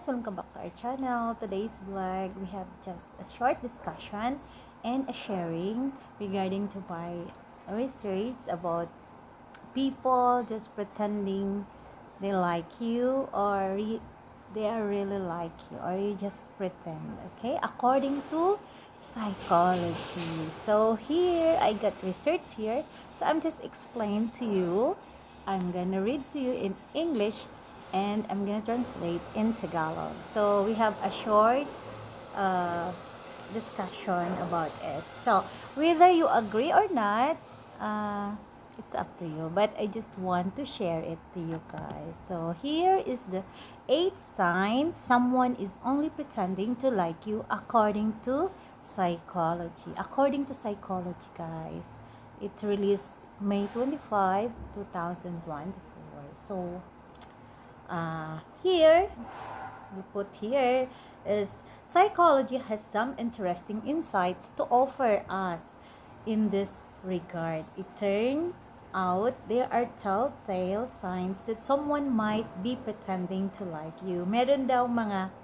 guys, welcome back to our channel. Today's vlog, we have just a short discussion and a sharing regarding to my research about people just pretending they like you or they are really like you, or you just pretend, okay? According to psychology. So here, I got research here. So I'm just explain to you. I'm gonna read to you in English and I'm gonna translate in Tagalog. So we have a short uh, discussion about it. So whether you agree or not, it's up to you. But I just want to share it to you guys. So here is the 8 signs someone is only pretending to like you according to psychology. According to psychology, guys, it released May 25, 2024. So here we put here is psychology has some interesting insights to offer us in this regard. It turned out there are telltale signs that someone might be pretending to like you. Meron daw mga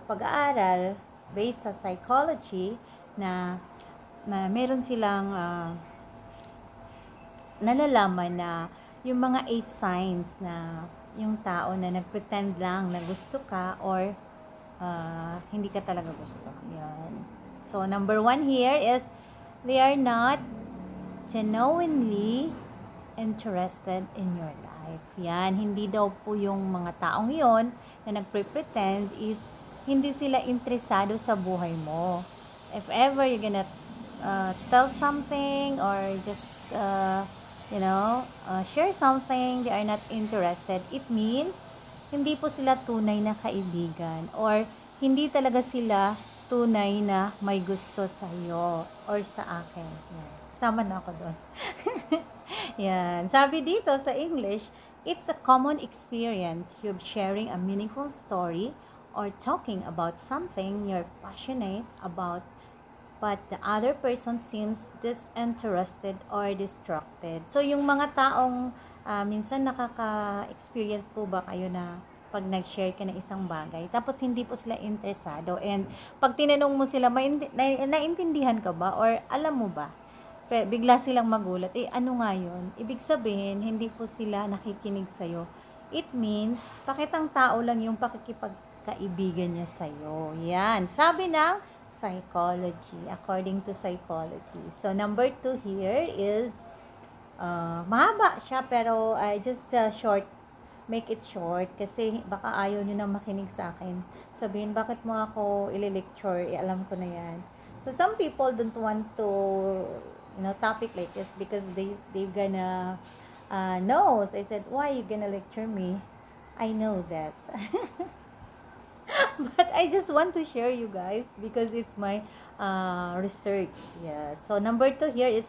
pag-aaral based sa psychology na meron silang nalalaman na yung mga 8 signs na yung tao na nagpretend lang na gusto ka or hindi ka talaga gusto. Yan. So, number 1 here is they are not genuinely interested in your life. Yan. Hindi daw po yung mga taong yon na nagpre-pretend is hindi sila interesado sa buhay mo. If ever you're gonna tell something or just share something, they are not interested. It means hindi po sila tunay na kaibigan or hindi talaga sila tunay na may gusto sa iyo or sa akin. Yan. Kasama na ako doon. Yan. Sabi dito sa English, it's a common experience you're sharing a meaningful story or talking about something you're passionate about, but the other person seems disinterested or distracted. So, yung mga taong minsan nakaka-experience po ba kayo na pag nag-share ka ng isang bagay, tapos hindi po sila interesado, and pag tinanong mo sila, naintindihan ka ba? Or alam mo ba? Bigla silang magulat, ano nga yun? Ibig sabihin, hindi po sila nakikinig sa'yo. It means, pakitang tao lang yung pakikipagkaibigan niya sa'yo. Yan. Sabi ng psychology, according to psychology. So, number 2 here is, mahaba siya, pero I just make it short, kasi baka ayaw nyo na makinig sa akin. Sabihin, bakit mo ako ililecture? Alam ko na yan. So, some people don't want to, topic like this because they gonna know. So I said, why you gonna lecture me? I know that. But I just want to share you guys because it's my research. Yeah. So number 2 here is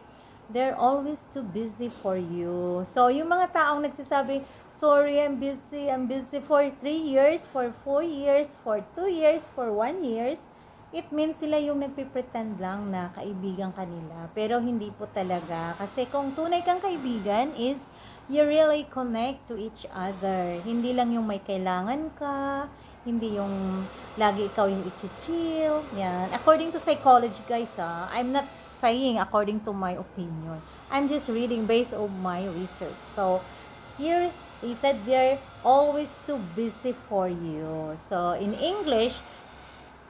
they're always too busy for you. So yung mga taong nagsasabi, sorry, I'm busy for 3 years, for 4 years, for 2 years, for 1 year. It means sila yung nagpipretend lang na kaibigan kanila. Pero hindi po talaga. Kasi kung tunay kang kaibigan is you really connect to each other. Hindi lang yung may kailangan ka, hindi yung lagi ikaw yung ichi-chill. Yan. According to psychology, guys, I'm not saying according to my opinion. I'm just reading based on my research. So, here, they said they're always too busy for you. So, in English,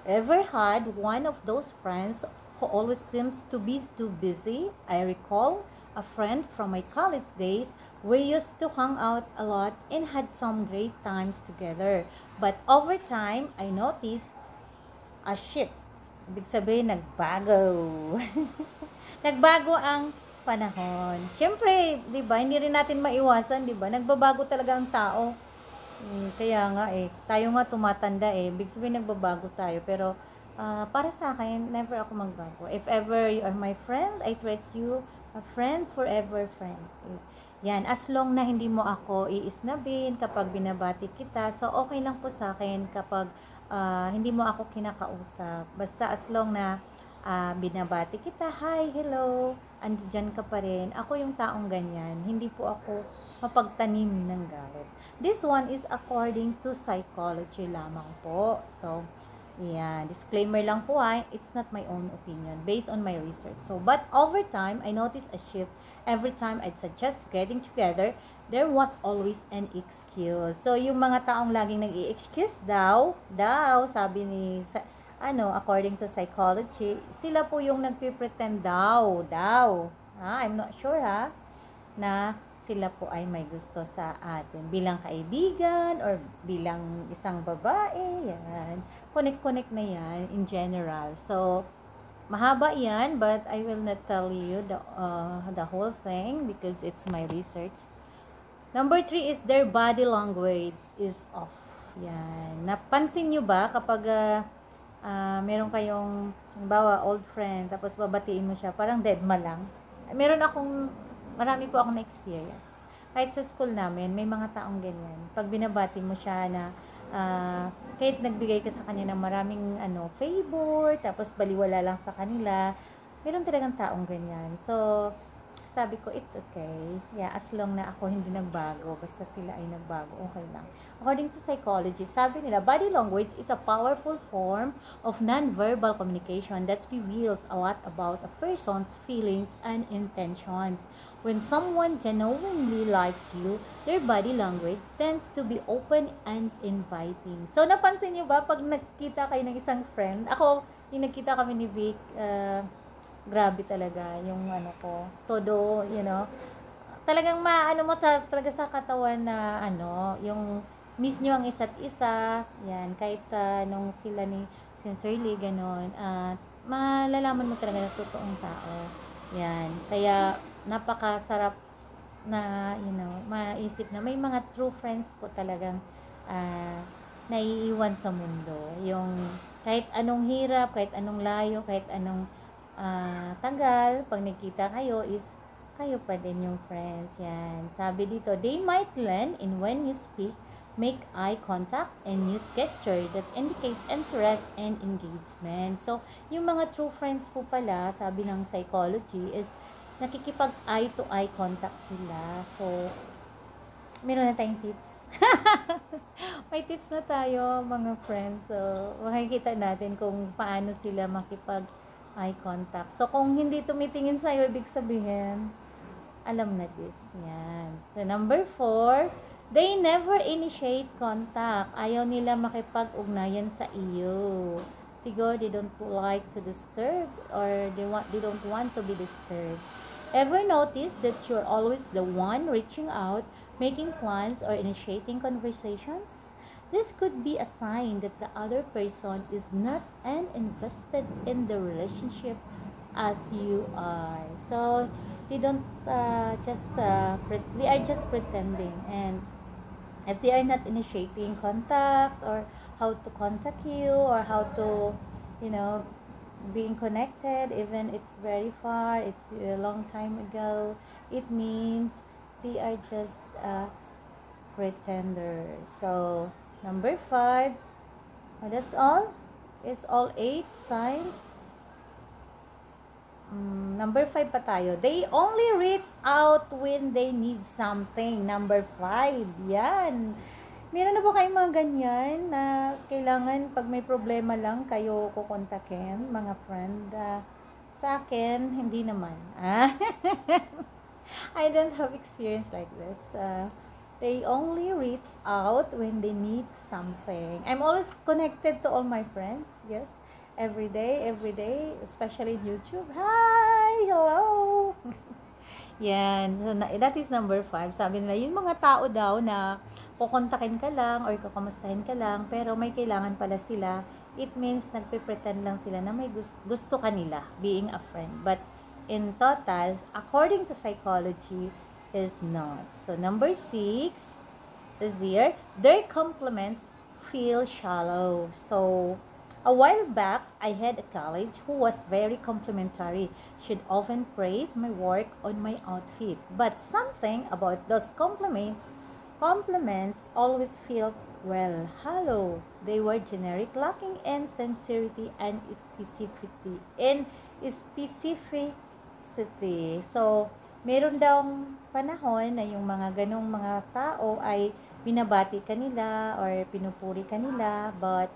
ever had one of those friends who always seems to be too busy? I recall a friend from my college days. We used to hang out a lot and had some great times together. But over time, I noticed a shift. Ibig sabihin, nagbago. Nagbago ang panahon. Siyempre, di ba, hindi rin natin maiwasan, di ba? Nagbabago talaga ang tao. Kaya nga tayo nga tumatanda ibig sabihin nagbabago tayo, pero para sa akin, never ako magbago. If ever you are my friend, I treat you a friend, forever friend. Yan, as long na hindi mo ako iisnabin kapag binabati kita, so okay lang po sa akin kapag hindi mo ako kinakausap. Basta as long na binabati kita, hi, hello, andiyan ka pa rin. Ako yung taong ganyan. Hindi po ako mapagtanim ng galit. This one is according to psychology lamang po. So, yeah, disclaimer lang po it's not my own opinion, based on my research. So, but over time, I noticed a shift. Every time I'd suggest getting together, there was always an excuse. So, yung mga taong laging nag-i-excuse daw, sabi ni, according to psychology, sila po yung nagpipretend daw. I'm not sure na sila po ay may gusto sa atin bilang kaibigan or bilang isang babae. Yan. Connect na yan in general. So, mahaba yan, but I will not tell you the whole thing because it's my research. Number 3 is their body language is off. Yan. Napansin nyo ba kapag meron kayong, halimbawa, old friend, tapos babatiin mo siya, parang deadma lang. Marami po akong na-experience. Kahit sa school namin, may mga taong ganyan. Pag binabati mo siya na, kahit nagbigay ka sa kanya ng maraming favor, tapos baliwala lang sa kanila, meron talagang taong ganyan. So, sabi ko, it's okay. Yeah, as long na ako hindi nagbago, basta sila ay nagbago, okay lang. According to psychology, sabi nila, body language is a powerful form of non-verbal communication that reveals a lot about a person's feelings and intentions. When someone genuinely likes you, their body language tends to be open and inviting. So, napansin niyo ba, pag nagkita kayo ng isang friend, ako, yung nagkita kami ni Vic, grabe talaga yung todo, talagang mo talaga sa katawan na yung miss nyo ang isa't isa, yan, kahit nung sila ni Sensor Lee, ganon, malalaman mo talaga na totoong tao, yan, kaya napakasarap na, maisip na may mga true friends po talagang naiiwan sa mundo, yung kahit anong hirap, kahit anong layo, kahit anong tagal, pag nakita kayo is kayo pa din yung friends. Yan. Sabi dito, they might learn in when you speak, make eye contact, and use gesture that indicate interest and engagement. So, yung mga true friends po pala, sabi ng psychology, is nakikipag eye to eye contact sila. So, meron na tayong tips. May tips na tayo, mga friends. So, makikita natin kung paano sila makipag eye contact. So, kung hindi tumitingin sa'yo, ibig sabihin, alam na this. Yan. So, number 4, they never initiate contact. Ayaw nila makipag-ugnayan sa iyo. Siguro, they don't like to disturb or they don't want to be disturbed. Ever notice that you're always the one reaching out, making plans, or initiating conversations? This could be a sign that the other person is not as invested in the relationship as you are. So, they don't they are just pretending. And if they are not initiating contacts or how to contact you or how to, being connected, even it's very far, it's a long time ago, it means they are just pretenders. So, number 5, that's all. It's all 8 signs. Number 5 pa tayo. They only reach out when they need something. Number 5. Yan. Meron na ba kayong mga ganyan na kailangan pag may problema lang kayo kukontakin, mga friend? Sa akin, hindi naman. I don't have experience like this. They only reach out when they need something. I'm always connected to all my friends. Yes. Every day, especially YouTube. Hi! Hello! Yan. So, that is number 5. Sabi nila, yung mga tao daw na kukontakin ka lang or kakamustahin ka lang, pero may kailangan pala sila, it means nagpe-pretend lang sila na may gusto kanila, being a friend. But in total, according to psychology, is not. So, number 6 is here, their compliments feel shallow. So, a while back, I had a colleague who was very complimentary. She'd often praise my work on my outfit. But something about those compliments always felt well, hollow. They were generic, lacking in sincerity and specificity. So, meron daw panahon na yung mga ganong mga tao ay binabati kanila or pinupuri kanila, but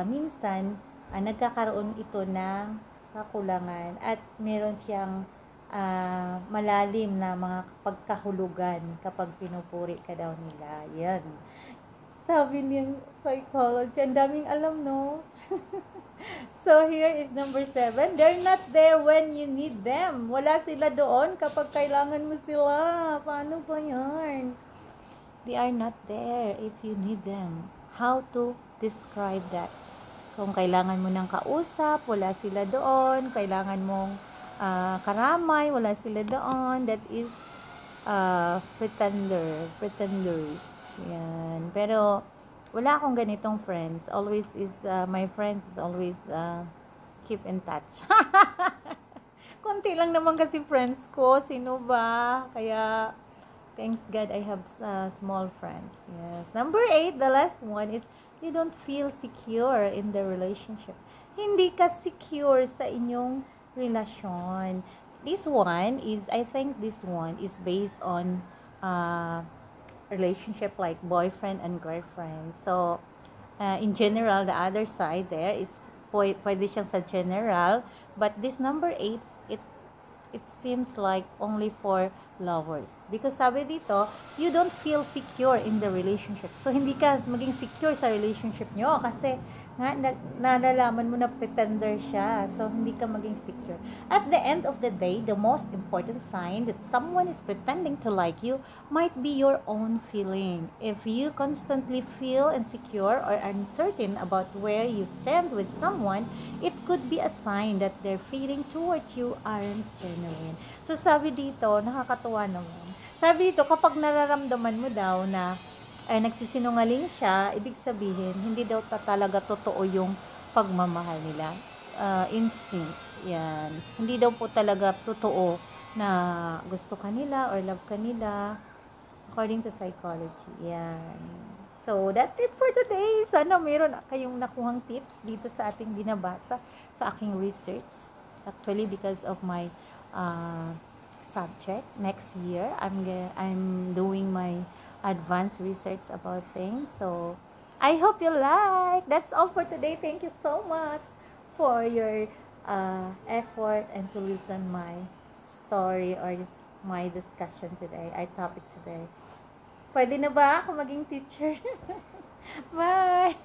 minsan nagkakaroon ito ng kakulangan at meron siyang malalim na mga pagkahulugan kapag pinupuri ka daw nila. Yan. Sabi niyang psychology. Ang daming alam, no? So, here is number 7. They're not there when you need them. Wala sila doon kapag kailangan mo sila. Paano ba yan? They are not there if you need them. How to describe that? Kung kailangan mo ng kausap, wala sila doon. Kailangan mong karamay, wala sila doon. That is pretenders. Yan. Pero, wala akong ganitong friends. Always is, my friends is always keep in touch. Konti lang naman kasi friends ko. Sino ba? Kaya, thanks God, I have small friends. Yes. Number 8, the last one is, you don't feel secure in the relationship. Hindi ka secure sa inyong relasyon. I think this one is based on relationship like boyfriend and girlfriend. So, in general, the other side there is pwede siyang sa general, but this number 8, it seems like only for lovers. Because sabi dito, you don't feel secure in the relationship. So, hindi ka maging secure sa relationship nyo kasi nga, nalalaman mo na pretender siya. So, hindi ka maging secure. At the end of the day, the most important sign that someone is pretending to like you might be your own feeling. If you constantly feel insecure or uncertain about where you stand with someone, it could be a sign that their feeling towards you aren't genuine. So, sabi dito, nakakatuwa naman. Sabi dito, kapag nararamdaman mo daw na ay nagsisinungaling siya, ibig sabihin, hindi daw talaga totoo yung pagmamahal nila. Instinct. Yan. Hindi daw po talaga totoo na gusto kanila or love kanila according to psychology. Yan. So, that's it for today. Sana meron kayong nakuhang tips dito sa ating binabasa sa aking research. Actually, because of my subject, next year, I'm doing my advanced research about things. So, I hope you like. That's all for today. Thank you so much for your effort and to listen my story or my discussion today, our topic today. Pwede na ba ako maging teacher? Bye!